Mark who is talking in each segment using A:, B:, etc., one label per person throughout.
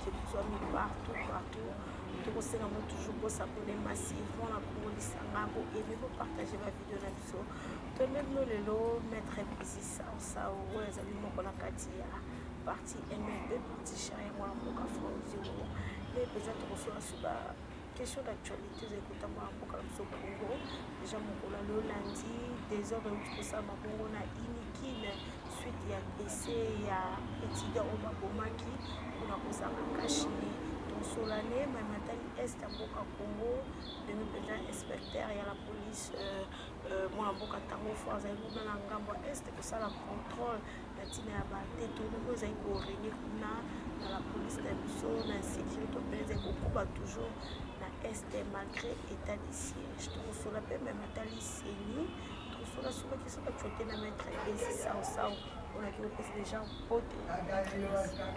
A: qui nous partout, partout. Donc, c'est toujours pour s'abonner massivement à Congo Lisanga, et pour partager ma vidéo là dessus. Donc, même nous, les lots, mettre busy ça, ouais, les amis, mon Katia, partie MLB, partie chérie, moi, mon café, mais peut-être qu'on soit sur la question d'actualité, j'écoute moi, mon café au Congo. Déjà, mon le lundi, des heures de tout ça, ma Congo, on a Inikine, suite, il y a essai, il y a étudiant au Babomaki, on a posé un cachini. Sur l'année, mais maintenant, est à Boka Congo, de nous déjà inspecteur, il y a la police, moi, à Boka Tango, Forza, il y a un gambo est pour ça, la contrôle, la tine à battre, tout le monde, il y a dans la police, la sécurité, il y a toujours la est malgré l'état de siège. Donc, sur la paix, même maintenant, il y a sur la soupe qui sont actuellement à mettre et c'est ça, on a déjà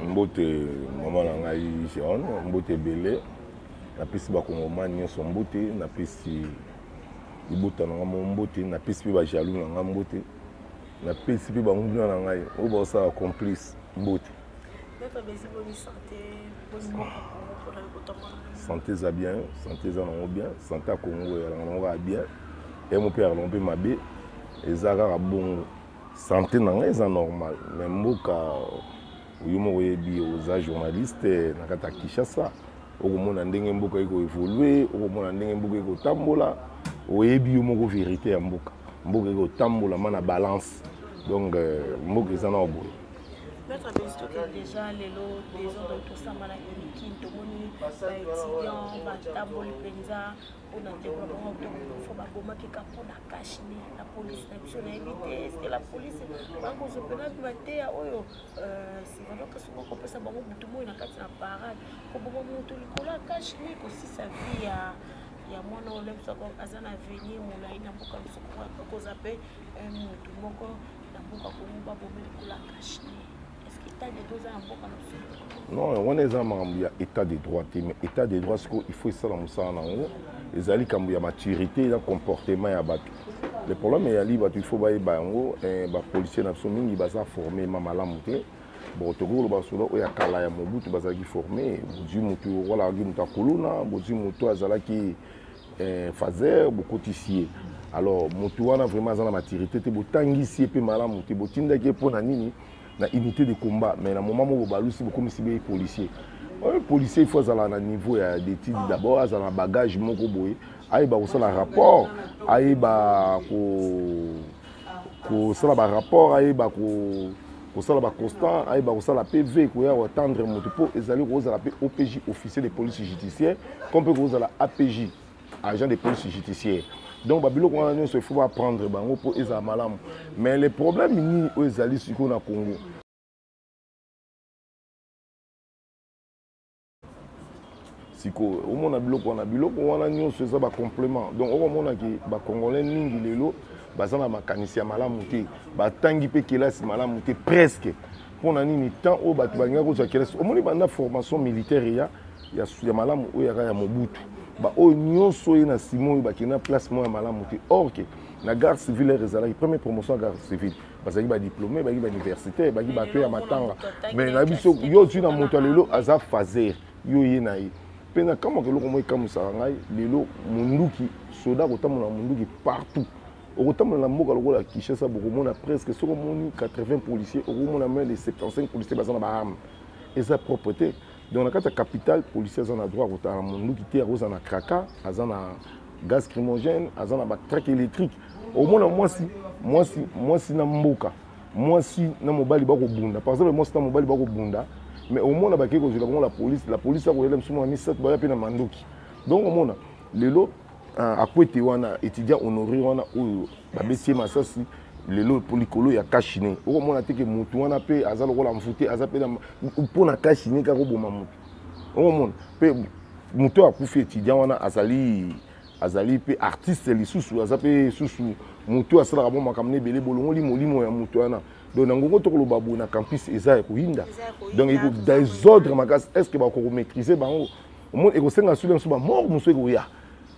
B: mbote maman na ngai Jean mbote belé na pesi ba kongomani nyonso mbote na pesi libota na ngai mbote na pesi pe ba jaloux na ngai mbote na pesi pe ba nguna na ngai o ba sa complice mbote santé za bien santé za na bien santé à Congo ya na nga bien et mon père lompe mabe ezaka bon santé nanga eza normal mais mboka oyo moko oyebi oza journaliste na kati ya Kinshasa okomona ndenge mboka ekoévolue okomona ndenge mboka ekotambola oyebi yo moko vérité ya mboka mboka ekotambola ma na balance donc mboka eza na oboye
A: Maître Besto déjà les lots des ordres tout ça mala qui tomoni étudiant batamboli penza on a développement de faut ba boma ki kapona kashini la police na éviter est-ce que la police ba ko zopena bate oyo c'est vraiment que souvent qu'on peut ça bango mutu mo na kati na parade ko bomo mutu likola kashini ko si sa vie ya mwana ole msoko azana venir mona ina mboka msoko ko zape mutu moko na mboka ko ba bomo likola kashini.
B: Non, on est en état de droit, mais état de droit, il faut ça dans le haut. Les alliés quand il y a maturité, il y a comportement, il y a battu. Le problème est il faut que les policiers nationaux ils sont formés, ma malamouté. Bon, tu vois le basolo, il y a Kalaya Mobutu, ils sont formés. Boudi Moutou, voilà, Guimta Koluna, Boudi Moutou, Azala qui faisait beaucoup ici. Alors, Moutou a vraiment la maturité, tu as ici et puis malamouté, Botinda qui est pour Nanini. Na unité de combat mais na moment où balusi comme si les policiers un policier il faut aller à niveau d'études d'abord à un bagage moko boy aïe ba ça rapport aïe ba ko ça ba rapport aïe ba ko ça ba constant aïe ba ça la PV ko ya attendre moto pour ezali ko za la OPJ officier de police judiciaire comme peut ko za la APJ agent de police judiciaire. Donc, il faut apprendre pour les malam. Mais les problèmes, ni aux alliés sur le Congo. Siko, au moins on a un complément. Donc, au moins les Congolais ningi lelo, bazana makanisi malamuté, batangi pe kelasi malamuté presque. Pour nani temps au batubanga ko kelasi. Au moins banda formation militaire ya malamu o ya Mobutu. Ba o nyonso na Simon ba kina place mo malamu te or que na garde civile rezala première promotion garde civile parce que ba diplômé ba universitaire ba pe ya matanga mais na biso yo tu na moto lelo aza fazer yo yena yi pena kama ke loko mo ikamusa ngai lelo munduki soda ko tamona munduki partout au tamona na mboka lokola Kinshasa boko mona presque soko moni 80 policiers au mona même les 75 policiers bazana ba arme et sa propreté. Donc, dans la capitale, les policiers ont le droit de faire des kraka, des gaz crimogène, des traques électriques. Au moins, moi, si na mboka, moi, si na mobile bako bunda. Par exemple, moi, si na mobile bako bunda, mais au moins, la police a mis 7 balles à mandoki. Donc, au moins, les lots, à quoi tu es étudiant honoré, on a baissé ma sassi. Les lots polycolo ya kashine au moins que mutu wana pe azalo kola mfuté azape na pona kashine ka ko boma mutu au moins pe mutu akufi étudiant wana azali pe artiste lisusu azape susu mutu asala bon makamne belé bolongo limo ya mutu wana donc nango to ko babu na campus eza ko hinda donc il faut des ordres makas est-ce que ba ko maîtriser bango au moins eko senga sulen so ba mort musu ko ya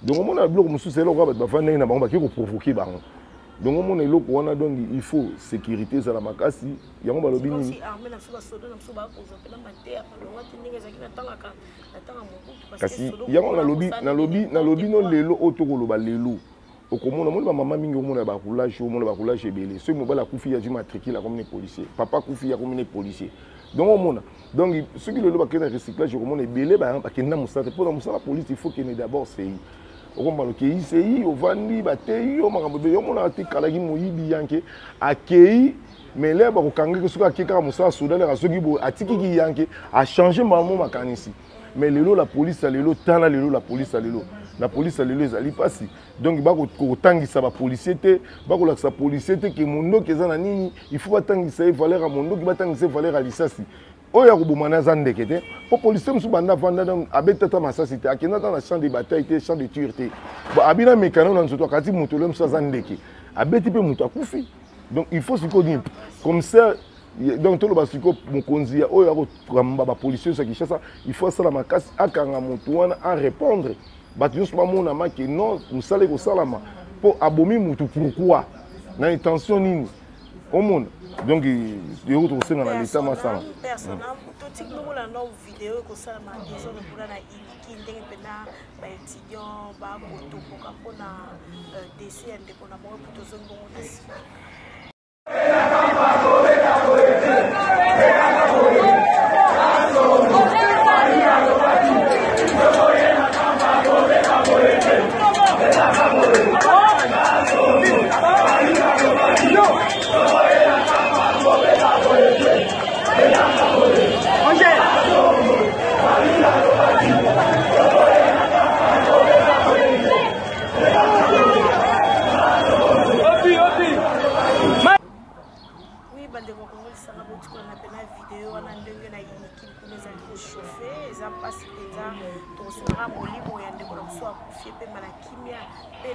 B: donc au moins na bloc musu c'est là ko ba fanda na bango ba ki ko provoquer bango donc au monde eloko wana donc il faut sécurité ça la makasi yango balobi nini kasi yango nalobi no lelo otokoloba lelo okomona mona mama mingi omona ba roulage ebele soki mobala akufi ya matricule comme policier papa akufi ya comme policier donc omona donc soki lelo bakena recyclage okomona ebele bakenda mosala pour mosala police il faut qu'il d'abord c'est okomana okei sei ovandi batei yo makambo be yo mona atekalaki moyibi yanke akei mais là bakokangaki soki akei kaka mosala soda soki bo atikiki yanke achange mamo makanisi mais lelo la police lelo tala lelo la police lelo ezali pasi donc bakotangisa bapolisier te bakolakisa policier te ke mondoki eza na nini il faut batangisa ye valeur ya mondoki batangisa ye valeur ya lisasi oyo akoboma na aza ndeke te po policier mosusu banda vanda abetata masasi te akenda ata na champ de bataille te champ de ture te abina mekano na nzoto akati moto le mosusu aza ndeke abeti mpe moto akufi donc il faut sikoyo nini comme ça donc toloba sikoyo mokonzi ya oyo akokamba bapolisier oyo Kinshasa il faut asala makasi akanga moto wana a répondre bato nyonso bamona make non mosala ekosalama mpo abomi motu pourquoi na intention nini omona donc yoko tokosenga na leta masala
A: totiki bomolanda video ekosalama ezone mpona na iliki ndenge mpena baétudiant bakotomboka mpona desi ya ndeko na bango mpo tozongi bongo na nsima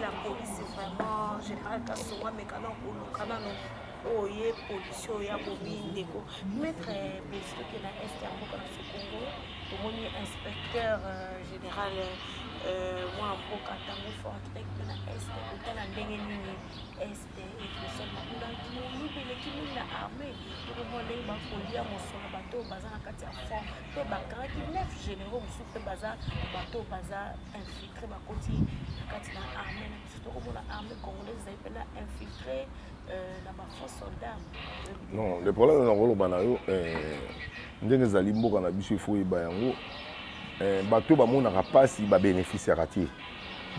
A: la police vraiment je parle qu'à ce moment mais quand on oye policier ya bobi ndeko maître Besto qui na est ya mboka na Congo omoni inspecteur général moi mboka tango fort avec na est kotala ndenge nini est et tout ça makunda kimi bele kimi na armée pour monde ba kolia mosolo bato baza na kati ya fond pe bakaraki 9 généraux musu pe baza bato baza infiltré bakoti na kati na armée na surtout comme la armée congolaise epena infiltré na ba faux soldats.
B: Non, le problème na rolo banayo ndenge zali mboka na biso ifo eba yango bato bamonaka pasi ba bénéficiaire te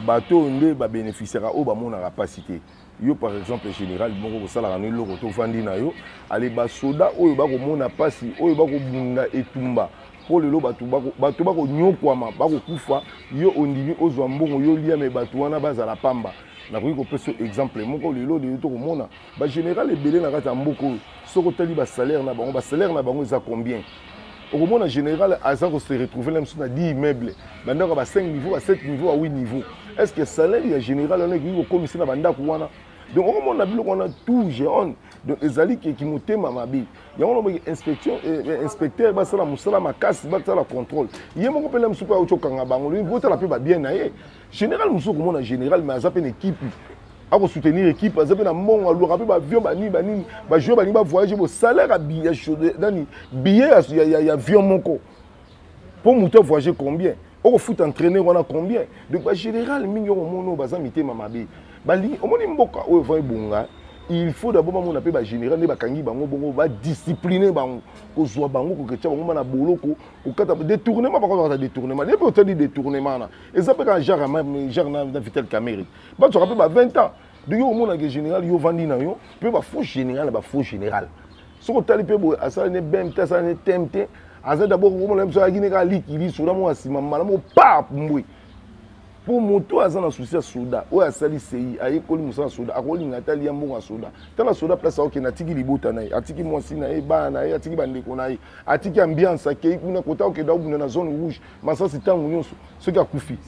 B: bato nde ba bénéficiaire o bamonaka pasi te yo par exemple général moko kosalaka no eloko tovandi na yo ale basoda oyo bakomona pasi oyo bakobunda etumba po lelo bato bakonyokwama bakokufa yo ondimi ozwa mbongo yo lia me bato wana bazala pamba nakoki kopesa exemple moko lelo tokomona bagénéral ebele na kati ya mboka oyo soki otali basalaire na bango eza combien okomona général aza se retrouver là na 10 immeubles bandako ba 5 niveaux ba 7 niveaux ba 8 niveaux est-ce que salaire ya général on est kokomisa na bandako wana donc okomona biloko wana tout géant donc ezali ki motema mabe yango lobi inspecteur basala musala makasi basala contrôle ye moko pele msuku ya ochokanga bango lui botala pe ba bien na ye général musuku komona général mais aza pe une équipe ako soutenir équipe aza pe na mbongo aluka pe ba avion banini ba jouer banini ba voyager bo salaire à billet dani billet ya avion moko pour muto voyager combien au foot entraîner on a combien donc ba général mingi omono baza mitema mabe bali omoni mboka oyo va ebonga il faut d'abord mon appel ba général ne bakangi bango bongo ba discipliner bango ko zwa bango ko ketcha bango na boloko ko kata détournement ba ko détournement ne peut te dire détournement na ezapé quand genre na Vitel Camérite ba tu rappelles ba 20 ans de yo mon que général yo vandi na yo pe ba faux général so ko tali pe bo asala ne BMT asala ne TMT asa d'abord mo na mso agine ka likili so na mo asima mala mo pa mbwe pour moto azana souci soda o asali sei ayekoli musa soda akolinga tali yambonga soda tala soda place au kena tiki libota na atiki mwasi na ba na atiki bandeko na atiki ambiance akei kuna kota okeda obuna na zone rouge masasi tangu nyonso soki akufi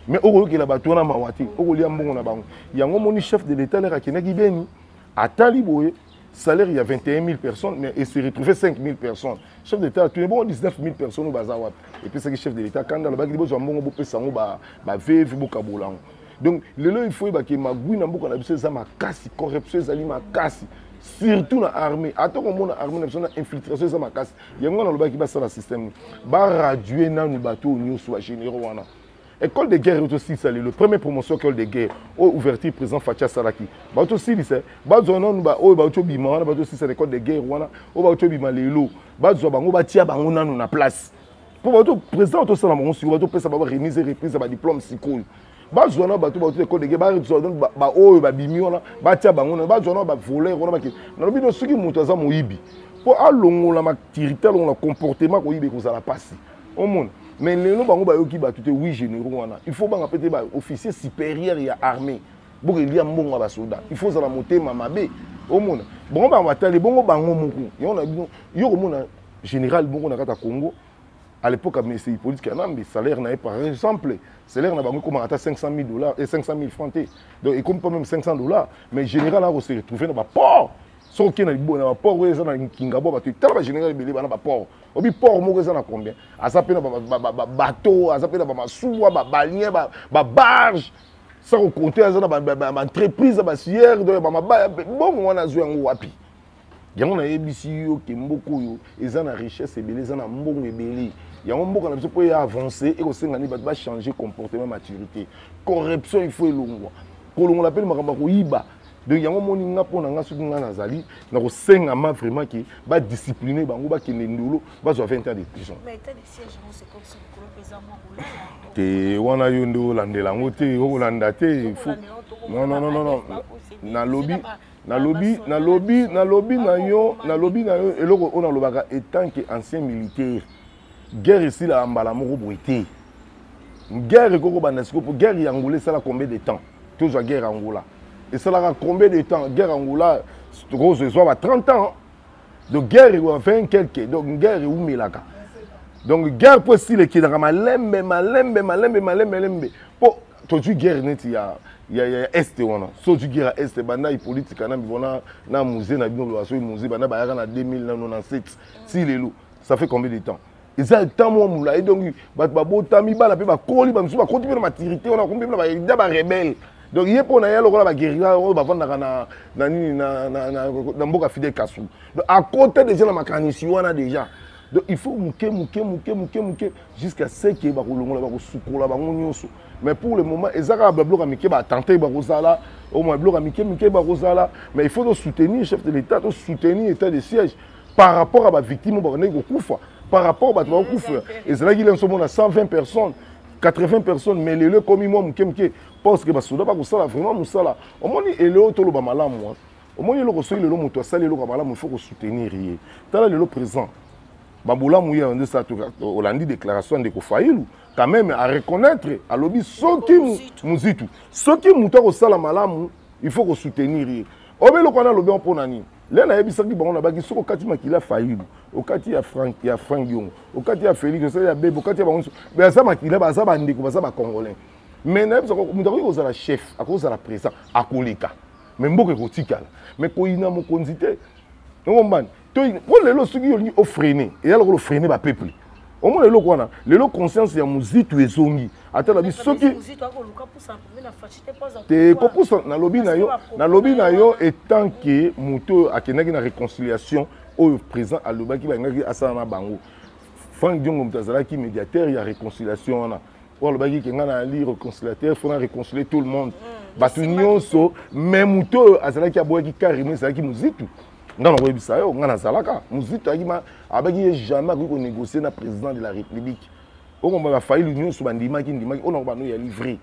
B: mais okoyokela bato na mawati okolia mbongo na bango yango moni chef de l'état lera kenaki beni atali boye salaire il y a 21 000 personnes mais il s'est retrouvé 5 000 personnes chef de l'État tu es bon 19 000 personnes au bazar et puis c'est que chef de l'État quand dans le bac il besoin mbongo bo pesa ngo ba veve bo kabolango Donc lelo il faut que magui na mboka na biso za makasi corruption ezali makasi surtout na armée attends comme na armée na biso na infiltration za makasi yango na loba ki ba sala système ba raduer na ni bateau nyusu wa généraux wana école de guerre aussi ça le premier promotion école de guerre au ouverture président Fatia Salaki ba to si c'est ba zono ba o ba to bima wana ba to si c'est école de guerre wana o ba to bima lelo ba zo bango ba tia bango nanu na place pour ba to président to sala bango sur ba to pesa ba remise reprise ba diplôme sikol ba zono ba to école de guerre ba zo ba o ba bimi wana ba tia bango na ba zono ba voler wana ba ki na lobi no suki muto za moyibi pour alongola ma territoire on comportement ko yibe ko za la passe au monde. Mais les gens qui ont été 8 généraux, il faut que les officiers supérieurs et armés. Il y a un soldat. Il faut que la monter mamabé au monde. Bon, on va aller bon il y a un général au Congo. À l'époque, c'est politique le salaire n'avait par exemple, le salaire n'avait comme à 500 000 dollars et 500 000 francs. Donc il compte pas même 500 dollars, mais le général a se retrouvé dans le port. Sauf qu'il y a un port, il y a un Kingabo, il y a un général qui a un port. Il y a un combien? Il y a un bateau, il y a un soua, un balnier, un barge. Ça, on compte, il y a une entreprise, un siège, bon, on a joué un wapi. Il y a un ABC qui est beaucoup, il y a une richesse, il y a un bon bébé. Il y a un bon qui peut avancer et aussi va changer comportement, maturité. Corruption, il faut le long. Quand on l'appelle Makambakoïba. Donc il y a un moment pour nous nazali na ko senga ma vraiment qui va discipliner bango ba kende ndolo ba zo 20 ans de prison.
A: Mais état de siège c'est comme ça que le président Moula.
B: Te wana yondo landela ngote o landa te il faut non na lobby na yo eloko on a lobaka étant que ancien militaire guerre ici la ambala moko boité guerre koko banasiko pour guerre yangolé ça la combien de temps toujours guerre angola. Et ça a combien de temps? Guerre Angola, Rose soit 30 ans. Donc guerre est 20 quelques. Donc guerre est où Milaka. Donc guerre possible qui est dans malembe. Pour toute guerre net il y a est wana. So du guerre est banda politique na bivona na musée na bino so musée banda ba na 2097. Si les loups, ça fait combien de temps? Ils ont tant moi moula et donc ba botami ba la pe ba koli ba musu ba continuer maturité on a combien ba rebelle. Donc il y a pour la guérilla on va vendre na mboka Fidel Kassou. Donc à côté des gens la mécanicien on a déjà. Donc il faut mouke jusqu'à ce que ba kolongola ba kosukola ba nyonso. Mais pour le moment ezaka ba bloc amike ba tenter ba rozala au moins bloc amike ba rozala mais il faut soutenir le chef de l'état, soutenir l'état de siège par rapport à la victime ba ko kufa, par rapport à ba kufa. Et c'est là qu'il y a 120 personnes, 80 personnes mais les comme moi mouke parce que basoda ba kosala vraiment musala omoni eleo tolo ba malamu omoni eloko so elelo moto asali eloko malamu il faut ko soutenir ye tala lelo présent bambula muya on ça olandi déclaration de Kofailu quand même à reconnaître à lobby soki muzitu soki muto kosala malamu il faut ko soutenir ye obelo kona lobi on ponani lena yebisaki bango na baki soko kati makila Failu okati ya Frank Yongo okati ya Félix ya Bebo okati ya bango mais ça makila ba ça ba ndiko ba ça ba congolais. Mais nous avons chef, à cause de la présence, à Koleka. Mais nous avons mais quand il y a mon condité, nous avons les lots qui ont freiner, et alors le freiner va peuple. Au moins les lots conscience il y a musique et zongi. Attends la vie ceux qui te propose na lobby na yo étant que moto a kenaki na réconciliation au présent à lobaki ba ngaki asana bango. Frank Diongo mtazala qui médiateur il y a réconciliation na. Pour le bagage qui est un livre réconciliateur, il faut réconcilier tout le monde. Batunion même muto azala qui a boire qui carrément c'est qui musique. Non non oui ça on a zalaka musique agima abagi jamais ko négocier na président de la République. On va failli l'union sur bandima qui ndima on va nous y livrer.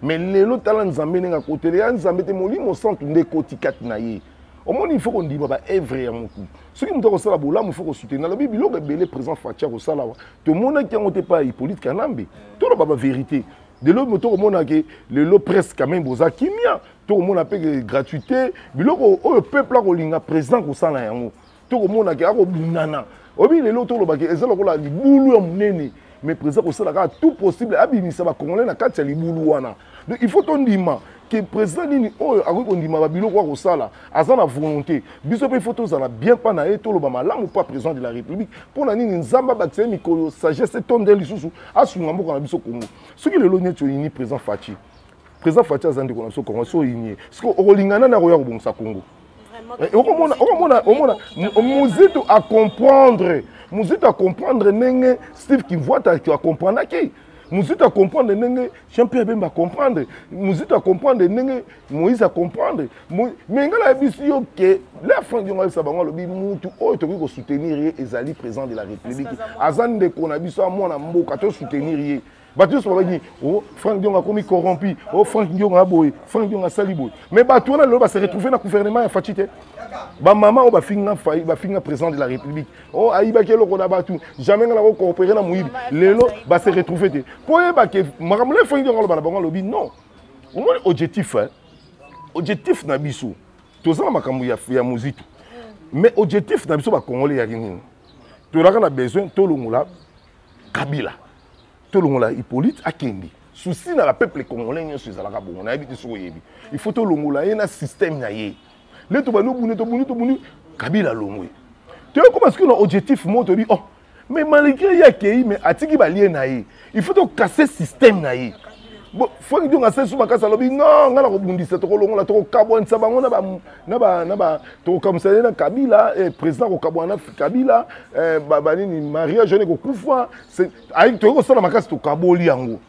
B: Mais les autres talents nzambe nga côté les nzambe te molimo centre ndeko tikat na ye. Au moins il faut qu'on dise bah est vrai à mon coup. Ce qui me doit ça là il faut qu'on soutenir. La Bible le belé présent Fatia au sala. Tout le monde qui a monté pas Hippolyte Kanambe. Tout le monde vérité. De l'autre moto au monde que le lot presque quand même boza kimia. Tout le monde a payé gratuité. Biloko au peuple là ko linga président ko sala yango. Tout le monde a que ako bunana. Obi le lot tout le baki ezala ko la libulu ya munene. Mais président ko sala tout possible abimisa ba congolais na kati ya libulu wana. Donc il faut ton dima que président nini oyo ako ndima ba biloko ko sala azana volonté. Biso pe photos za bien pas na eto lo ba malamu pas président de la République pour na nini nzamba ba tsemi ko sagesse tonde lisusu asunga mboka na biso Congo. Ce qui le lo neto ni président Fachi. président Fatia azandi ko na so Congo so inie parce que olingana na roya kobongisa Congo muzitu à comprendre nenge Steve Kimvwata qui a comprendre qui muzitu à comprendre nenge Jean-Pierre Bemba comprendre muzitu à comprendre nenge Moïse à comprendre mais ngala biso yo que la fin du ngala sabango lobi mutu o to ko soutenir ezali président de la République azande ko na biso amona mboka to soutenir Bateau sur dit oh Franck Dion a commis corrompu oh Franck Dion a boy Franck Dion a saliboy mais bateau là va se retrouver dans le gouvernement à Fatite ba maman va finir président de la République oh aïba kelo ko na batou jamais on va coopérer na Moïbi lelo va se retrouver pour ba que maramle Franck Dion ba bango lobi non au moins objectif na biso to ça makambu ya muzitu mais objectif na biso ba congolais ya nini to la besoin to longula Kabila Tolongola Hippolyte Akendi. Souci dans le peuple congolais, il faut tolongola un système naïe. Les Tobano Bouni Kabila Longwe. Tu vois comment est-ce que l'objectif monte dit oh mais malgré Yakei mais Atiki Balien naïe. Il faut casser le système naïe. Bon, faut que nous fassions sur casa lobby non, on a rebondi cette rolongola to Kabouane Sabango na to comme ça na Kabila président au Kabouana Kabila banini Maria Jeanne ko kufa c'est avec to ça na makasi to Kaboli yango.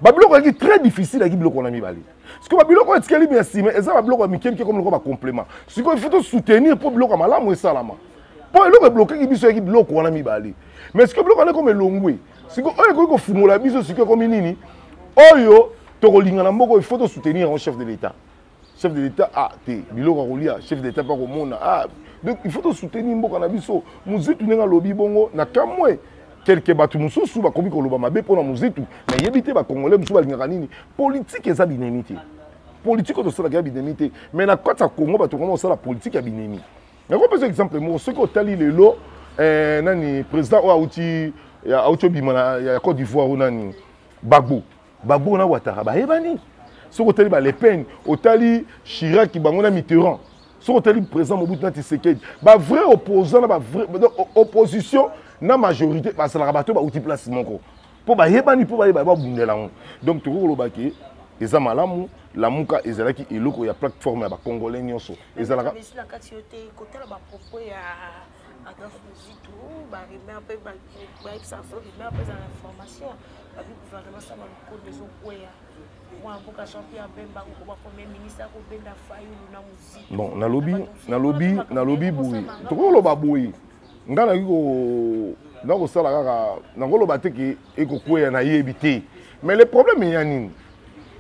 B: Babiloko est très difficile à biloko na mibali. Parce que babiloko est skeli bien si mais ça babiloko mikel qui comme le complément. Ce qu'il faut soutenir pour biloko malamu et salama. Pour le bloquer qui biso biloko na mibali. Mais ce que biloko na comme longwe. Ce que ko fungola biso ce que comme nini Oyo, il faut soutenir un chef de l'État. Chef de l'État, chef de l'État, donc il faut soutenir un canabiso. Muzitu nenga lobby bongo na kamwe. Quelques batu mususu ba komi ko loba mabe pona muzitu. Na yebite ba congolais mususu ba lingaka nini. Politique eza binamité. Politique to sala ga binamité. Mais na kota Congo ba to komo sala politique ya binemi. Na ko par exemple mo ce ko tali lelo nani président Outi ya Outi bimana ya Côte d'Ivoire nani Bagbo na Ouattara ba ebani so ko tali ba Le Pen otali Chirac bango na Mitterrand so ko tali président Mobutu na Tshisekedi ba vrai opposant na ba vrai opposition na majorité ba sala bato ba outi place moko po ba ebani po ba bundela ngo donc to ko lobaki eza malamu la muka ezalaki eloko ya plateforme ya ba congolais nyonso ezalaka
A: na kati yote kotala ba propos ya Adolphe Muzitu ba remet un peu ba exercer remet un peu d'information avec le gouvernement ça va le code des okoya moi mboka Jean-Pierre Bemba ko premier ministre ko benda Fayulu na Muzitu
B: bon na lobby boui to ko loba boui ngana ko na ko sala kaka na ko loba teke e ko koya na yebité mais le problème est nini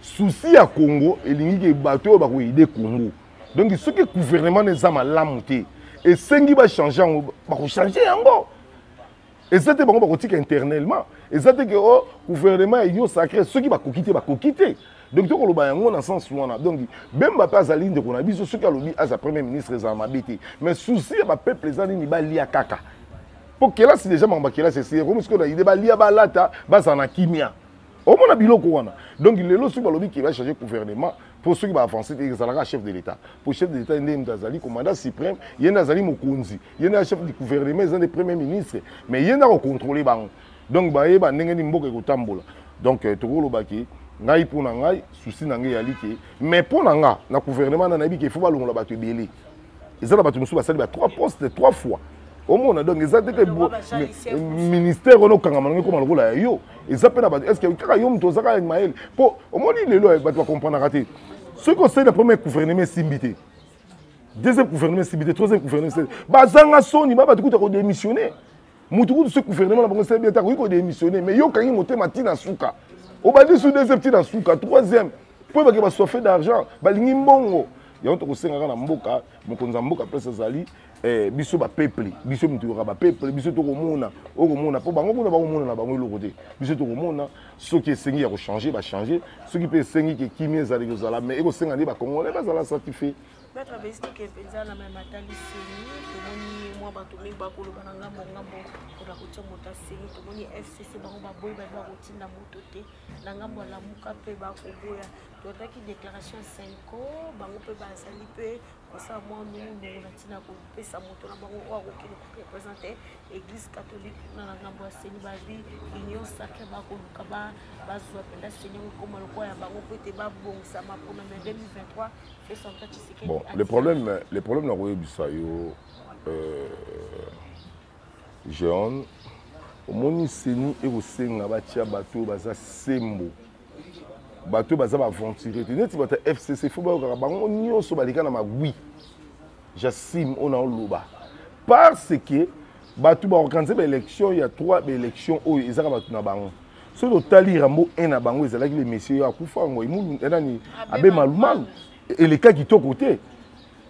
B: souci à Congo elingi ke bato ba ko aider Congo donc ce que gouvernement ne zama lamuté et sengi va changer ba ko changer yango et c'était bon ba ko tika internellement et c'était que oh gouvernement est sacré ceux qui va quitter donc to ko loba yango na sens wana donc Bemba pas azali de ko na biso ceux qui a lobi as premier ministre za mabete mais souci ba peuple ezali ni ba lia kaka pour que là c'est déjà mamba que là c'est comme ce que na idée ba lia ba lata ba sana kimia au moins biloko wana donc il est là sur balobi qui va changer gouvernement pour ceux qui va avancer il sera chef de l'État pour chef de l'État il est Ndazali commandant suprême il est Ndazali Mokonzi il est chef du gouvernement il est premier ministre mais il est là au contrôler bang donc ba yeba ndenge ni mboka ko tambola donc to ko lobaki ngai pour ngai souci na ngai yaliki mais pour nga na gouvernement na nabi qu'il faut ba longola ba to belé ils ont battu musu ba sali ba 3 postes 3 fois au monde donc ils ont que ministère on okanga mangi comme lokola yo ils appellent ba est-ce que kaka yo mto zaka Maël pour au monde il est là ba to comprendre raté ce qu'on sait le premier gouvernement simbité deuxième gouvernement simbité troisième gouvernement ba zanga soni ba to ko démissionner mutu ce gouvernement la bango c'est bien ta ko démissionner mais yo kangi motema tina suka au badi sous deuxième tina suka troisième pour ba ke ba soif d'argent ba lingi mbongo ya on to ko senga na mboka mokonza mboka place zali biso ba peuple biso mutuka ba peuple biso to komona o komona po bango kuna ba komona na bango loko te biso to komona ce qui sengi ya ko changer ba changer ce qui peut sengi ke kimie za les zala mais e ko senga ni ba congolais ba zala satisfait
A: mettre besito ke penza na même atali seni to moni moi bato mingi bakoloba na ngambo mpona kotia moto asengi tomoni FCC bango baboyi bali bakotinda moto te na ngambo ya lamuka mpe bakoboya totaki déclaration ya Senko bango mpe bazali mpe kosala mwa nungunungu na ntina kopesa moto na bango oyo akokende korepresente église catholique kuna na ngambo ya seni babi union sacré bakoluka bazwa mpenza seni yango ekoma lokola ya bango po ete babongisama mpona mai 2023 fait son cas Tshisekedi.
B: Bon, le problème na koyebisa yo Jean omoni seni ekosenga batia bato baza sembo bato baza baventure te neti bato FCC fo bayokaka bango nyonso baleka na magwi Jassim ona oloba parce que bato baorganize baélection ya 3 baélection oyo ezaka bato na bango soki totali rambo 1 na bango ezalaki le messieurs akufango emulu enani abe malumalu eleka kitoko te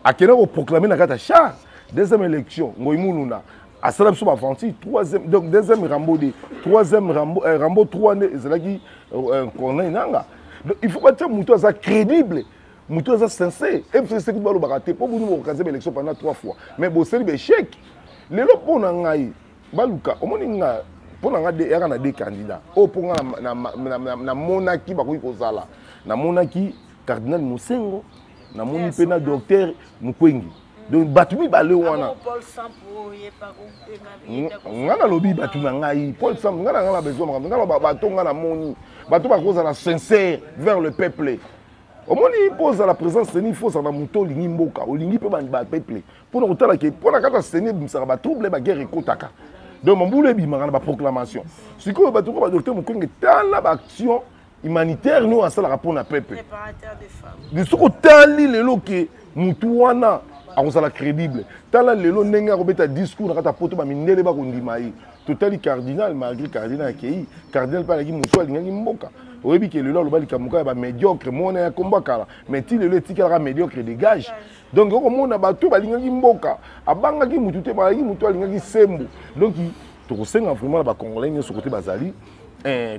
B: akende koproclame na kati ya char deuxième élection ngoimuluna asala biso baventure troisième donc deuxième rambo de troisième rambo 3 nde ezalaki corneille nanga donc il faut batia moto aza crédible moto aza sincère FCC kuti balobaka te mpo buni boorganize baélection pendant 3 fois mais boseli baéchec lelo mpo na ngai baluka omoni nga mpo na nga yaka na 2 candidats oyo mpo nga namonaki bakoki kozala namonaki cardinal Mosengo na moni mpe na docteur Mukwengi donc bato mibale wana nga nalobi bato na ngai Paul Samp nga na besoin makambo nga bato nga na moni bato bakozala sincère vers le peuple omoni mpo ozala présence seni fo ozala na moto olingi mboka olingi mpe bapeuple mpona kotalaki mpona kaka seni ebimisaka batrouble baguerre ekotaka donc mambulu ebimaka na baproclamation sikoyo bato ko badocteur Mukwengi tala baaction humanitaire nous asalaka mpona peuple de soko tali lelo ke mutu wana akozala crédible tala lelo ndenge akobeta discours na kati ya poto bamindele bakondima ye totali cardinal malgré cardinal akei cardinal mpe alaki motu alingaki mboka oyebi ke lelo aloba likambo ya bamédiocre mona ya kombo akala mais ti lelo etikalaka médiocre dégage donc okomona bato balingaki mboka abangaki mutu te balaki mutu alingaki sembo donc tokosenga vraiment na bacongolais nyonso kote bazali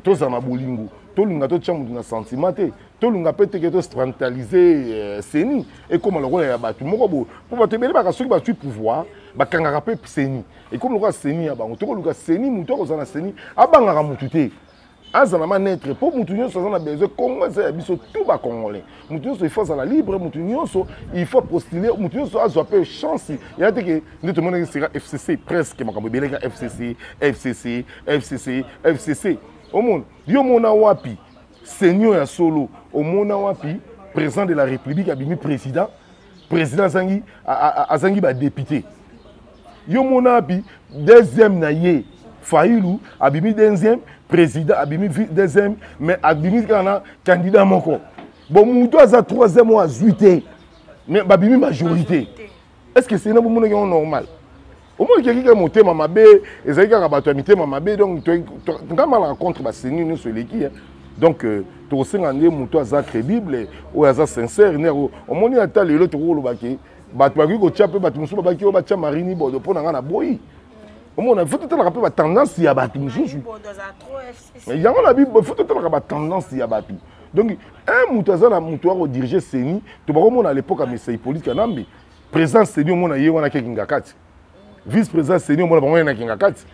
B: tozala na bolingo tolinga totia mutu na sentiment te tolinga mpe teke toinstrumentalize seni ekoma lokola ya bato moko boye mpo bato ebele baka soki bazwi pouvoir bakangaka mpe seni ekomi lokola seni ya bango tokoluka seni mutu akozala na seni abangaka mutu te azala manetre mpo mutu nyonso aza na besoin kongo eza ya biso tout bacongolais mutu nyonso il faut azala libre mutu nyonso il faut postuler mutu nyonso azwa mpe chance ya teke nde tomonaki sera FCC presque makambo ebeleka FCC omona yo mona wapi seigneur ya solo omona wapi président de la république abimi président azangi badéputé yo mona wapi deuxième na ye Fayulu abimi deuxième président abimi deuxième mais abimi kana candidat moko bon mutu aza troisième ou azwi te mais babimi majorité est-ce que c'est na bomona ki normal omoni keki ke motema mabe ezali kaka bato ya mitema mabe donc ngamala contre baseni nyonso eleki donc tokosenga nde moto aza crédible oyo aza sincère nero omoni ata lelo tokolobaki bato bakoki kotia mpe bato mosusu babaki oyo batia marini bodo mpo na nga na boyi omona fo totalaka mpe batendance ya bato mosusu yango na bi fo totalaka batendance ya bato donc un moto aza na moto akodirige seni tobakomona à l'époque ya mesai politique ya nambe président seni omona ye wana kekinga kati vice-président seni omona bango na kinga kati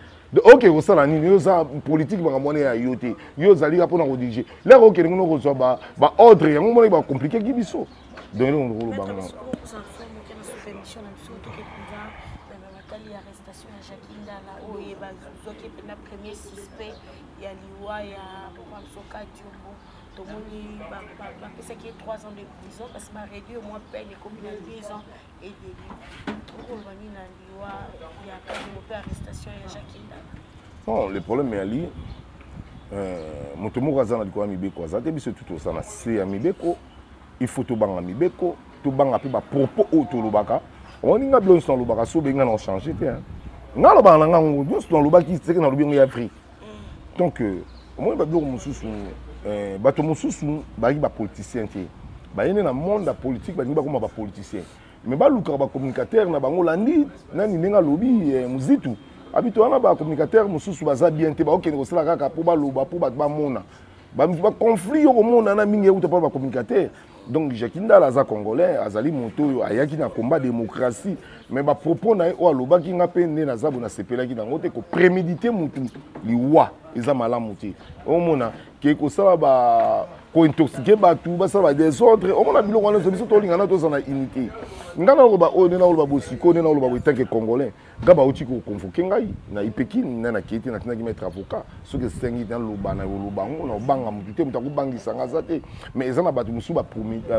B: ok kosala nini yo za politique makambo wana ya yo te yo ozalika mpona kodirige lero okende ngono kozwa baordre yango omona bakomplike biso donc eloko kolobango
A: premier suspect ya liwa ya Soka Diombo tomoni bapesaki ye 3 ans de prison parce que baréduit au moins peine ekomi na 10 ans et demi tokolobani na liwa ya kadimo mpe arrestation ya Jakinda.
B: Non, le problème ya li moto moko aza na likolo ya mibeko aza te biso tutu oza na se ya mibeko il faut tobanga mibeko tobanga mpe bapropos oyo tolobaka omoni nga bilo nyonso nalobaka so obenga na ochange te nga alobaka na ngango nyonso nalobaki seke nalobi yango ya afrique donc omoni babiloko mosusu bato mosusu bazalaki bapoliticien te bayende na monde ya politique balingi bakoma bapoliticien mais balukaka bacommunicateur na bango landi nani ndenge alobi mozitu abito wana bacommunicateur mosusu baza bien te baokende kosala kaka mpo baloba mpo bato bamona ba conflit au monde na mingi ou pas ba communicateur. Donc Jacques Ndala aza congolais, azali moto ayaki na combat démocratie, mais ba propos na o alobaki nga pe ne na zabu na sepelaki na ngote ko préméditer mutu liwa eza malamu te. O mona ke ko sala ba ko intoxiquer ba tout ba sala des ordres, o mona biloko wana biso to lingana to sana unité. Ngana ko ba o ne na ko ba bosiko ne na ko ba tant congolais. Gaba uti ko convoquer ngai na ipeki na kiti na tinaki mettre avocat ce que sengi dans le bana le bango na banga mutu te mutako bangisa ngazate mais ezana batu musu ba promettre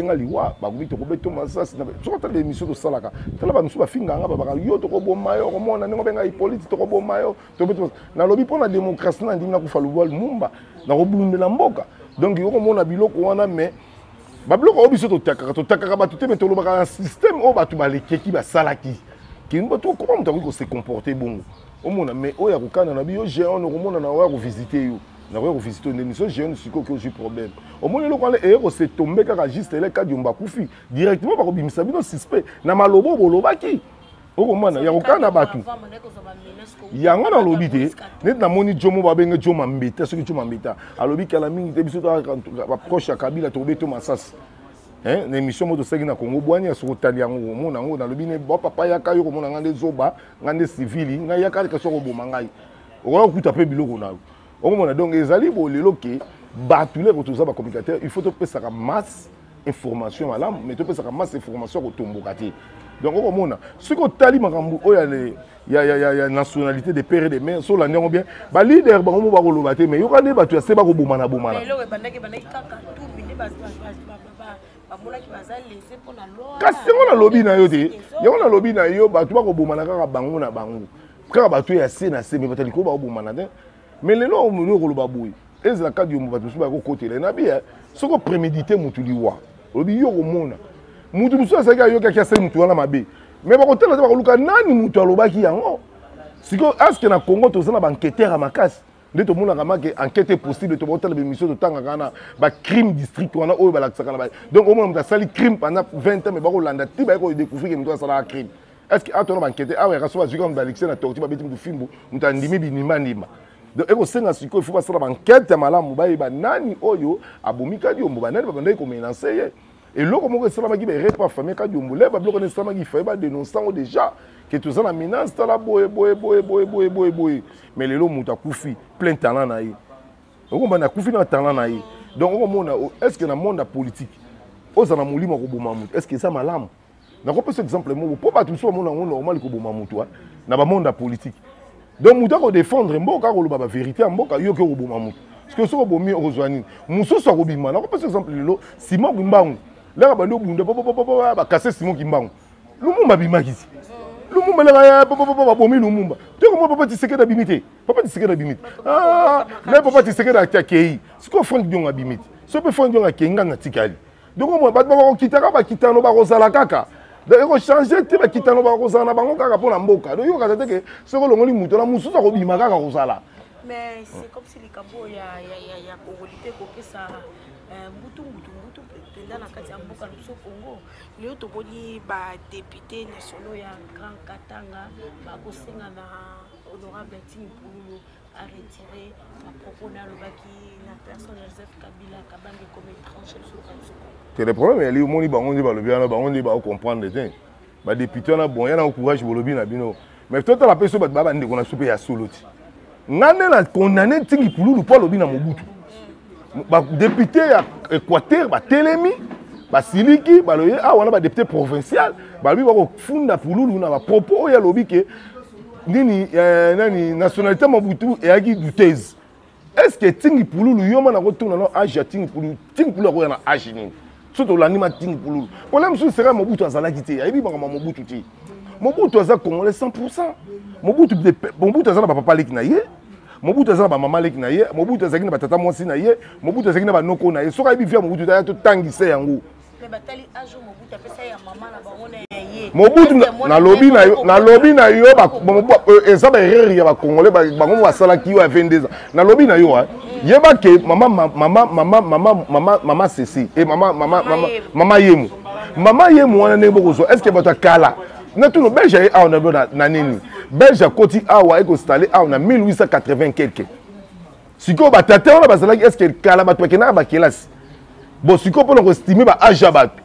B: nga liwa ba kubi to ko beto masasi na so ta émission to salaka tala ba musu ba finga nga ba yo to ko bomayo ko mona ngo benga ipolite to ko bomayo to beto na lobi pona démocratie na ndimna ko faluwa mumba na ko bulundela mboka donc yo ko mona biloko wana mais babiloko obiso to takaka ba tout mais to lobaka un système o ba tu ba lekeki ba salaki ki mboto comment mutu ko se comporter bongo o mona mais o ya ko kana na bio géant no ko mona na wa ko visiter yo na ko visiter une émission géant siko ko j'ai problème au moins le ko e ko se tomber kaka juste le cas diomba kufi directement ba ko bimisa bino suspect na malobo bolobaki o ko mona ya ko kana batu yango na lobi te net na moni jomo ba benga joma mbeta soki joma mbeta alobi kala mingi te biso ba proche ya Kabila to beto masasi hein na émission moto seki na Congo bwani ya soko tali yango mona ngo na lobi ne ba papa ya kayo ko mona ngande zoba ngande civili nga ya kali ka soko boma ngai o ko kuta pe biloko na o mona donc ezali bo lelo ke ba tous les retours ba communicateur il faut to pesa ka masse information malam mais to pesa ka masse information ko tomboka te donc on mona ce que tali makambu o ya nationalité des pères et des mères so la ndongo bien ba leader ba mo ba ko lobate mais yo ka ne ba tu se ba ko bomana bomana
A: mais lo bandaki kaka tout bine ba molaki bazali laisser pour la loi
B: kasi ngo na lobi na yo te yo na lobi na yo ba tu ba ko bomana kaka bango na bango kaka ba tu ya se na se mais batali ko ba ko bomana te mais le lo mo ko loba boy ezala ka dio mo ba tu ba ko kotela na bien ce ko préméditer mutu liwa lobi yo ko mona mutu musu asaka yo kaka se mutu wana mabe mais ba ko tela ba ko luka nani mutu alobaki yango siko aske na Congo to zana ba enquêteur à makasi nde to mona kama ke enquête possible to botala be mission to tanga kana ba crime district wana oyo ba lakisa kana ba donc au moins mutu sali crime pendant 20 ans mais ba ko landa ti ba ko découvrir que mutu sala crime est-ce que ato na ba enquêteur ah ouais rasoba zika mu ba lixé na torti ba beti mutu fimbo mutu andimi binima ndima donc eko senga siko il faut ba sala ba enquête ya malamu ba yeba nani oyo abomika diombo ba nani ba bandai ko menacer ye et loko moko esala ki ba repa famille ka diombo le ba bloko ne esala ki fa ba dénoncer déjà que tout ça na menace tala boye mais lelo muta kufi plein talent na ye oko na kufi na talent na ye donc oko mona est-ce que na monde politique oza na mulima ko boma mutu est-ce que ça malamu na ko pesa exemple mo po ba tout so mona ngo normal ko boma mutu na ba monde politique donc muta ko défendre mboka ko loba ba vérité mboka yo ko boma mutu parce que so ko bomi ozwani muso so ko bima na ko pesa exemple lelo Simon Kimbangu là ba ndo bunda ba kasser Simon Kimbangu lumumba bimaki Lumumba la papa bomi Lumumba. Tu comment papa tu sais que d'abimité. Papa tu sais que d'abimité. Ah, mais papa tu sais que d'akei. Ce qu'on fait donc abimité. Ce que fait donc akei ngana tikali. Donc moi ba kitaka ba kitano ba rozala kaka. Donc on changer te ba kitano ba rozala bango kaka pona mboka. Donc yo kata que ce que longoli muto la mususa ko bima kaka rozala.
A: Mais c'est comme si les cabo ya congolité ko pesa mutu dans la kati ya mboka luso Congo leo toboni ba député nationaux ya Grand Katanga ba kosenga na honorable Tim Pululu a retiré la propos na lobaki la personne Joseph Kabila kabangi comme étranger sur Kansuko. C'est
B: le problème il y a moni bango ndi ba lobi na bango ndi ba comprendre te ba député na bon yana courage bolobi na bino mais toi la personne ba ndeko na soupe ya soloti ngane na condamné Tim Pululu pour lobi na Mobutu. Ba député ya Équateur ba telemi ba siliki ba loye ah wana ba député provincial ba lui ba ko funda Pululu na ba propos ya lobi ke nini nani nationalité Mobutu et aki douteuse est-ce que Tingi Pululu yoma na ko tuna no age ya Tingi Pululu ko na age nini surtout l'anima Tingi Pululu problème sur sera Mobutu azala kité ayibi ba Mobutu ti Mobutu azala congolais 100% Mobutu azala ba papa leki na ye Mobutu azala ba mama leki na ye Mobutu azaki na ba tata mwasi na ye Mobutu azaki na ba noko na ye soka ibi via Mobutu ta to tangise yango
A: mais batali ajo Mobutu apesa ya mama na bango na ye
B: Mobutu na lobi na yo ba eza ba erreur ya ba congolais bango basala ki yo a 22 ans na lobi na yo yeba ke mama ceci et mama yemu wana ne bokozo est-ce que bato kala na tout no belge a on a na nini belge koti awa eko installé a on a 1880 quelque sikoyo batate wana bazalaki est ce que kala bato bakendaka bakelasi bon sikoyo mpona koestime baage ya bato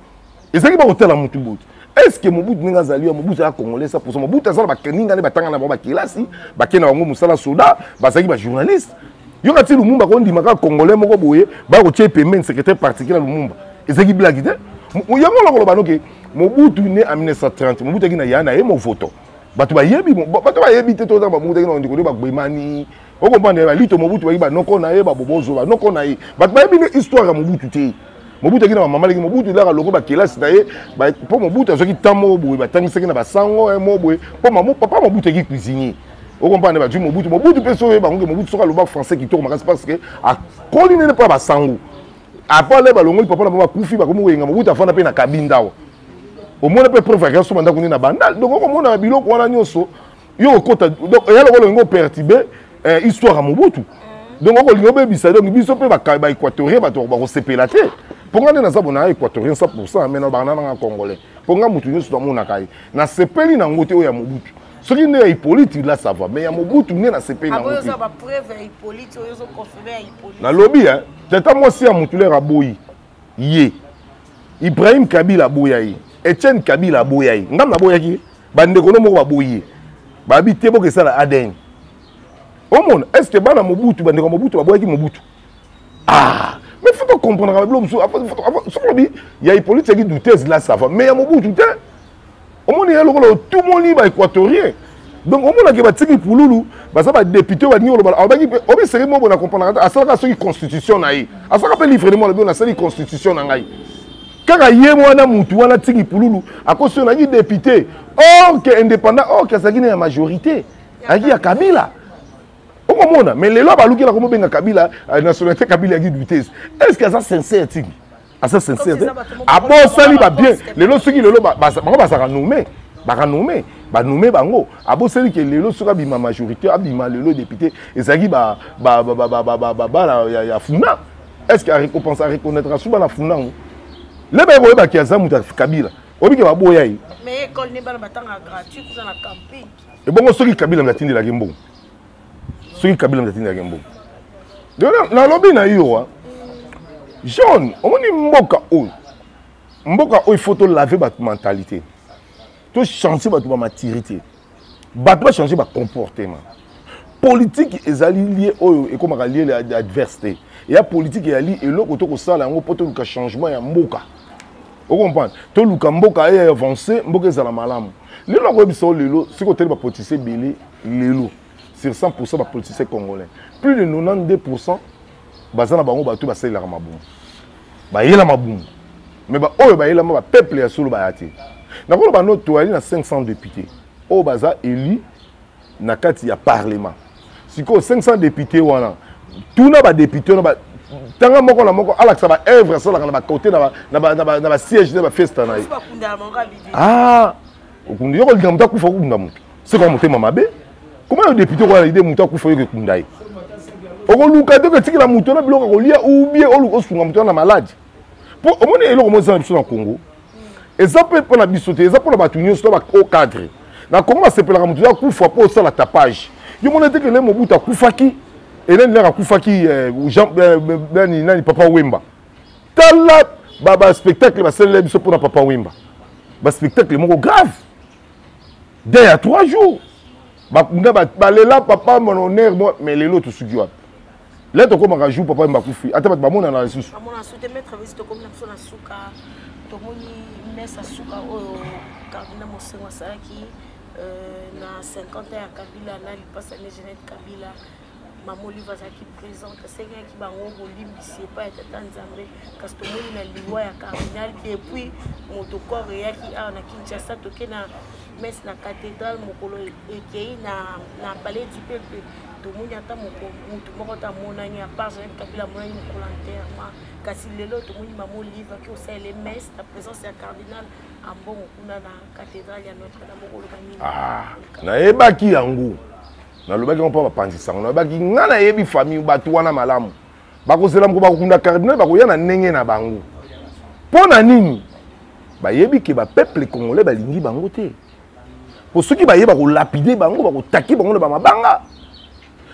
B: ezalaki bakotala motu bote est ce que Mobutu ndenge azali Mobutu ya congolais ça pour ça Mobutu azala bakeninga nde batanga na bango bakelasi bakenda bango mosala soda bazalaki bajournaliste yo kati Lumumba kondima kaka congolais moko boye bakotia pembeni secrétaire particulier Lumumba ezalaki blaki te yango lokoloba noke Mobutu né en 1930 Mobutu aki na ya na ye mo voto bato bayebi te toza Mobutu aki na ndikolo bagbemani okomprendre balito Mobutu baki banoko na ye babobozo banoko na ye bato bayebi ne histoire ya Mobutu te Mobutu aki na bamama leki Mobutu ilaka loko bakelasi na ye mpo Mobutu azwaki ntango boye batangisaki na basango mo boye mpo papa Mobutu aki cuisinier okomprendre bazwi Mobutu mpe so oyeba ngo Mobutu soki aloba français kitoko makasi parce que akoli nene mpo ya basango après le balongoli papa na mama kufi bakomi koyenga Mobutu afanda mpe na kabinda awa omona mpe preuve akasi so ndako nini na bandal donc okomona biloko wana nyonso yo okota donc eya lokolo olingi operturbe histoire ya Mobutu donc okolingi obebisa donc biso mpe baéquatorien bato bakosepela te mpo nga nde naza bona équatorien 100% mais na bana nanga congolais mpo nga motu nyonso namonaka ye nasepeli nango te oyo ya Mobutu soki nde ya Hippolyte la ça va mais ya Mobutu nde nasepeli nango te nalobi tata mwasi ya mutulere aboyi ye Ibrahim Kabila aboya ye Etienne Kabila aboya ye ngam naboyaki bandeko no moko baboyi ye babi te bokesala ADN omona est-ce que bana Mobutu bandeko Mobutu baboyaki Mobutu mais faut comprendre que il y a Hippolyte qui douteuse là ça va mais il y a Mobutu te omona ya lokolo tout le monde ba équatorien donc omona ke batiki pululu baza ba député ba nyolo ba obaki obi seri mo bona comprendre asala ka constitution na ye asala pe livre mo na sali constitution na ngai kaka ye mwana mutu wana tiki pululu akoso na ki député or que indépendant or que ça qui na majorité aki ya Kabila okomona mais lelo baluki la komo benga Kabila nationalité Kabila qui douteuse est-ce que ça sincère tiki asa sincère abo sali ba bien lelo soki lelo ba sa nommer ba nommer bango abo sali que lelo soka bima majorité abima lelo député ezaki ba ya funa est-ce que récompense à reconnaître sous la funa le ba ko ba ki azamu ta Kabila obike ba boya yi
A: mais école ne bana batanga gratuit pour na camping
B: et bongo soki Kabila mlatindi la gembo soki Kabila mlatindi la gembo na lobi na yo John, on dit mboka il faut laver votre mentalité. Tu changer votre maturité. Tu changer votre comportement. Politique est lié et comme lié l'adversité. Il y a politique qui est lié et l'autre côté ça là on peut tout changement ya mboka. Vous comprenez? Tout le mboka est avancé, mboka est à la malamu. Les lois biso lelo, ce côté ba politicien belé lelo. Sur 100% ba politicien congolais. Plus de 92% bazana bango bato basala la maboum ba yela maboum mais ba oyo ba yela ma peuple ya solo ba yati na ko ba no to ali na 500 députés o baza élu na kati ya parlement siko 500 députés wana tuna ba député na ba tanga moko na moko alaksa ba œuvre sala na ba côté na ba siège na ba festa na okundi yoko linga muta kufa kunda mutu c'est comme mutema mabe comment le député ko la idée muta kufa yoko kundai okoluka te ke tikila mutu na biloko kolia ou bien oluko sunga mutu na malade po omoni eloko mo za biso na Congo eza pe pona biso te eza pona batu nyonso ba au cadre na Congo asepelaka mutu ya kufa po sala tapage yo mona te ke le Mobutu akufaki eleni leka akufaki Jean nani Papa Wemba tala ba spectacle ba sele biso pona Papa Wemba ba spectacle moko grave dès à 3 jours ba lela papa mon honneur moi mais lelo to sugi wapi là to ko maka jour papa mbakufi ata bat bamona na resus
A: amona soute mettre visite comme na sona suka to moni mesa suka o Kabila mosengo salaki na 50 ans ya Kabila na lipasa ne Jeanette Kabila maman Oliva zaki présente senga ki bango bolimbisi pa tata Nzambe kasi to moni na liwa ya cardinal depuis motokoro yaki a na Kinshasa toke na messe na cathédrale mokolo ekei na palais du peuple to moni ata mutu moko ta monani a part Jeanette Kabila monani mokolo enterrement kasi lelo to moni maman Oliva ki osala messe na présence ya cardinal ambongo kuna na cathédrale ya Notre Dame mokolo kanini
B: na ebaki yango na lobaki on pa panzisa na lobaki ngana yebi famille batu wana malamu bakozela mko bakunda cardinal bakoya na ndenge na bango pona nini bayebi ke ba peuple congolais balingi bango te po soki bayeba ko lapider bango bakotaki bango na ba mabanga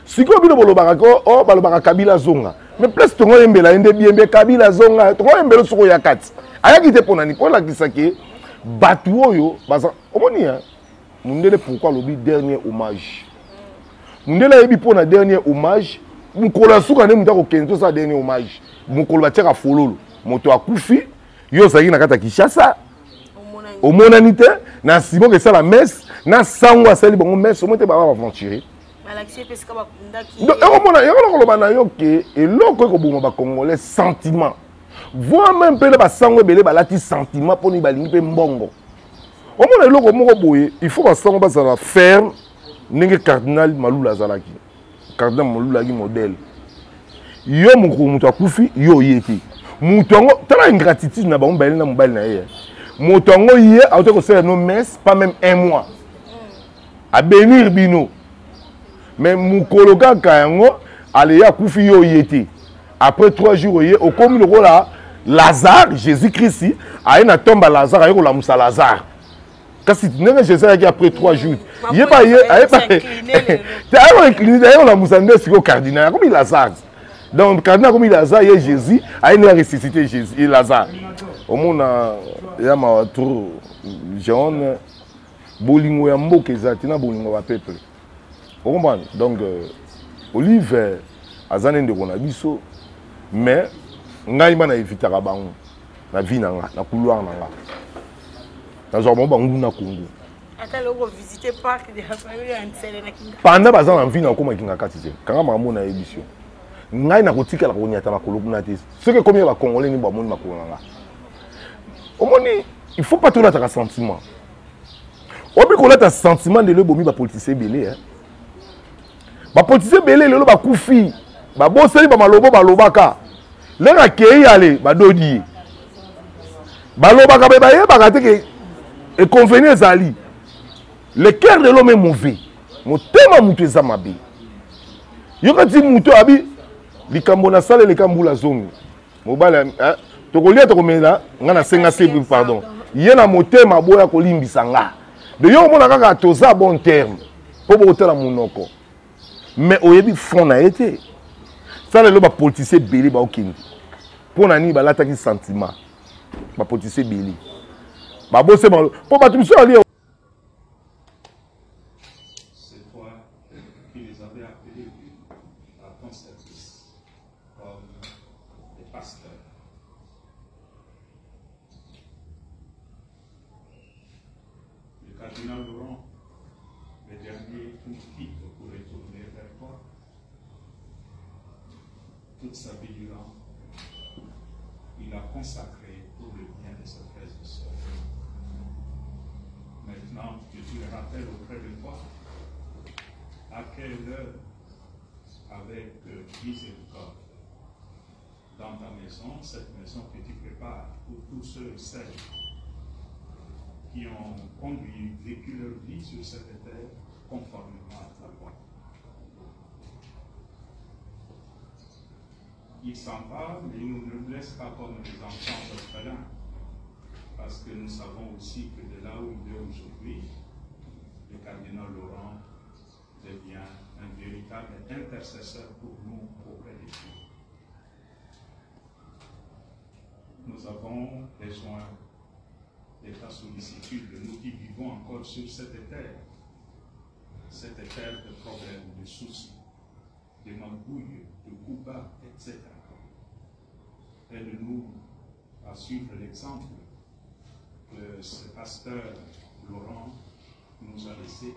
B: sikoyo bino bolobaka ko o balobaka Kabila zonga mais place tongo yembela ende bien Kabila zonga tongo yembelo soko ya kati ayaki te pona ni pona kisake batu oyo baza omoni hein mundele pourquoi lobi dernier hommage mundele yebi pona dernier hommage mukolo suka ne mutako kento sa dernier hommage mukolo batiaka fololo moto akufi yo zaki na kata Kinshasa omonani te na Simon que ça la messe na sango asali bongo messe omote ba aventurer
A: Alexis pesika bakundaki
B: donc on koloba na yo ke eloko ko boma ba congolais sentiment voir même pe ba sango belé ba lati sentiment poni balingi pe mbongo omona eloko moko boye il faut ba sango ba za ferme ndenge cardinal Malula zalaki cardinal Malula ki modèle yo mutu akufi yo yeki mutu ngo tala ingratitude na bango bali na mobali na ye mutu ngo ye auto ko sala no messe pas même un mois à bénir bino mais mukolo kaka yango ale ya kufi yo yeti après 3 jours ye au comme le là Lazare Jésus-Christ a na tomba Lazare ayo la musa Lazare kasi ndenge Jésus a après 3 jours ye ba ye aye ba te ayo incliné ayo la musa ndesi ko cardinal comme Lazare donc cardinal comme Lazare ye Jésus a na ressuscité Jésus et Lazare au monde ya ma tour jaune bolingo ya mboka ezati na bolingo ba peuple vous comprenez donc Olive azane ndeko na biso mais ngai mana evitaka bango na vie na nga na couloir na nga nazo mo bango na Congo
A: ata loko visiter parc de la famille en Tsele na Kinga
B: pendant bazan en vie na koma Kinga kati te kanga mambo na édition ngai na kotikala ko nyata makolo na te ce que comme ba congolais ni ba moni makolo na nga omoni il faut pas tout notre sentiment obi ko lata sentiment de le bomi ba politicien belé hein ba politicien belé lelo ba kufi ba boseli ba malobo ba lobaka lenga kei ale ba dodi ba lobaka ba ye ba te ke et convenir zali le cœur de l'homme est mauvais motema mutu eza mabe yokati mutu abi likambo na sale likambo la zongi mobala to kolia to komela ngana senga se pardon ye na motema boya kolimbisa nga de yo mona kaka toza bon terme po botela munoko mais oyebi fond na été ça le ba politicien belé ba okindi pona ni ba lataki sentiment ba politicien belé ba bosse ba po ba tumso ali
C: c'est toi qui les avais appelés à ton service comme des pasteurs. Le cardinal Laurent, le dernier, nous quitte pour retourner vers toi. Toute sa vie durant, il a consacré pour le bien de ses frères et sœurs. Maintenant que tu le rappelles auprès de toi, à quelle heure, avec miséricorde, dans ta maison, cette maison que tu prépares pour tous ceux et celles qui ont vécu leur vie sur cette terre conformément à ta loi. Il s'en va, mais il ne nous laisse pas comme des enfants orphelins, parce que nous savons aussi que de là où il est aujourd'hui, le cardinal Laurent devient un véritable intercesseur pour nous auprès de Dieu. Nous avons besoin de ta sollicitude, nous qui vivons encore sur cette terre de problèmes, de soucis, de magouilles, de coups bas, etc. Aide-nous à suivre l'exemple que ce pasteur Laurent nous a laissé.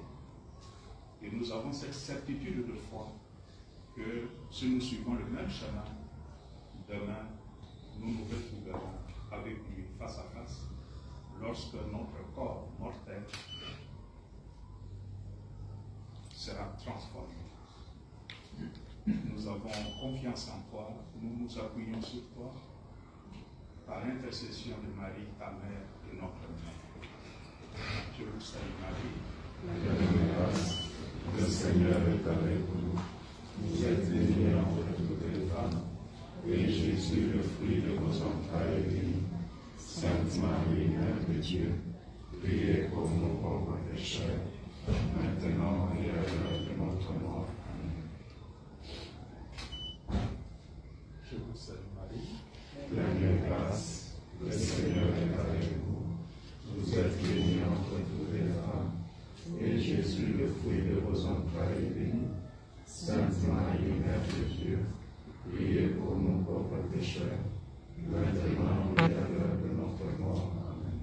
C: Et nous avons cette certitude de foi que si nous suivons le même chemin, demain, nous nous retrouverons avec lui face à face lorsque notre corps mortel sera transformé. Nous avons confiance en toi, nous nous appuyons sur toi par l'intercession de Marie, ta mère et notre mère. Je vous salue Marie.
D: Le Seigneur est avec vous. Vous êtes bénie entre toutes les femmes, et Jésus, le fruit de vos entrailles, est béni. Sainte Marie, Mère de Dieu, priez pour nos pauvres pécheurs, maintenant et à l'heure de notre mort. Amen.
C: salue Marie,
D: pleine de grâce, le Seigneur est avec vous. Vous êtes bénie entre toutes les femmes, et Jésus, le fruit de vos entrailles, est béni. Sainte Marie, Mère de Dieu, priez pour nous pauvres pécheurs, maintenant et à l'heure de notre mort. Amen.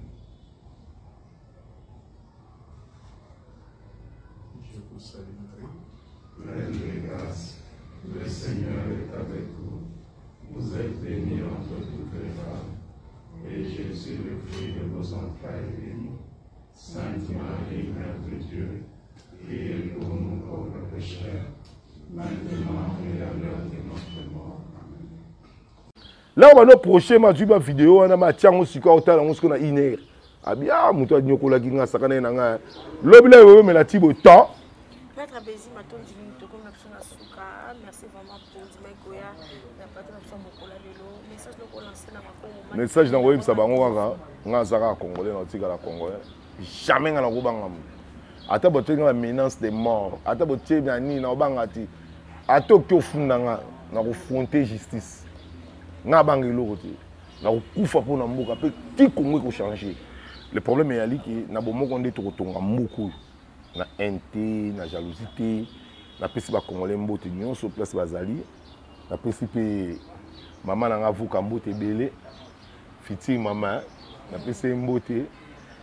C: je vous salue Marie,
D: Pleine de grâce, le Seigneur est avec vous. Vous êtes bénie entre toutes les femmes, et Jésus, le fruit de vos entrailles, est béni. Sainte Marie, Mère de Dieu, priez pour nous pauvres pécheurs, maintenant et à l'heure de notre mort. Amen.
B: Là, on va nous prochain ma vidéo, on a ma tiens au sucre, on a une heure. Ah bien, mouton de Nyokola qui n'a sakane nanga. L'objet est mais la tibo temps.
A: Maître Bézi, ma tonne dit nous comme la souka. Merci vraiment pour Dimekoya. La patronne de Mokola Lelo. Message de lancer dans ma congo.
B: Message d'envoyer ça bango kanga. Nga zara congolais na tika la congolais. Jamais nga na robanga. Ata bote nga menace de mort. Ata bote bien ni na obangati. Ata ko funda nga na ko fronter justice. Nga bangelo kote. Na ko kufa pour na mboka pe ti Congo ko changer. Le problème est ali ki na bomoko nde to kotonga moko. Na inté, na jalousie, na pesi ba congolais mbote nyonso place bazali. Na pesi pe maman na nga vuka mbote belé. Fiti maman, na pesi mbote,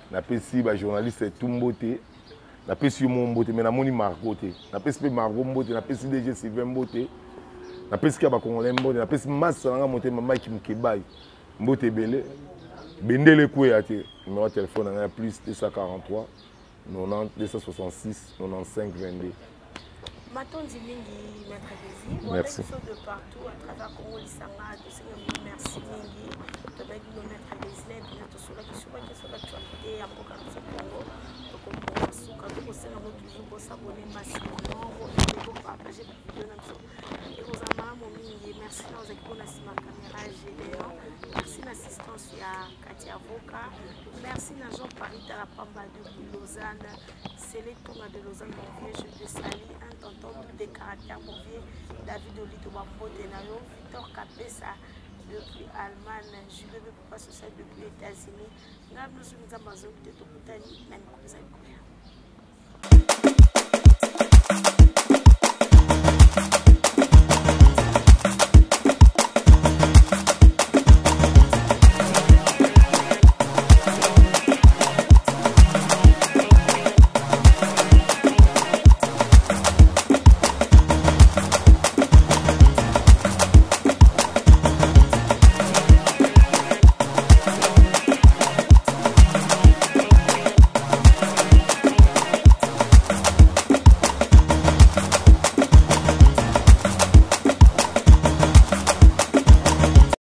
B: na pesi ba journaliste tout mbote. Na pesi mon mbote mais na moni Margot te. Na pesi pe Margot mbote, na pesi DG Sylvain mbote. Na pesi ka ba congolais mbote, na pesi massa nga monte maman ki mkebai. Mbote belé. Bendele Kouya, numéro de téléphone en plus 243 90 266 95 22.
A: Matondi mingi, Maître Bézi.
B: Merci.
A: De partout à travers Congo, l'Isanga, merci mingi. De mettre nos Maître Bézi, de sur l'actualité, à Congo. Donc on peut toujours s'abonner massivement, pour partager la vidéo. Et aux amants, merci à vous pour la caméra Gédéon. Merci l'assistance à Katia Voka. Merci à Jean-Paris de la Pamba de Lausanne. C'est les tours de Lausanne, mon vieux. Je te salue. Un tonton des caractères, mon vieux. David Olito Bambo Denayo. Victor Capessa depuis Allemagne. Jules Papa Social depuis les États-Unis. Nous sommes en Amazon de Tokutani.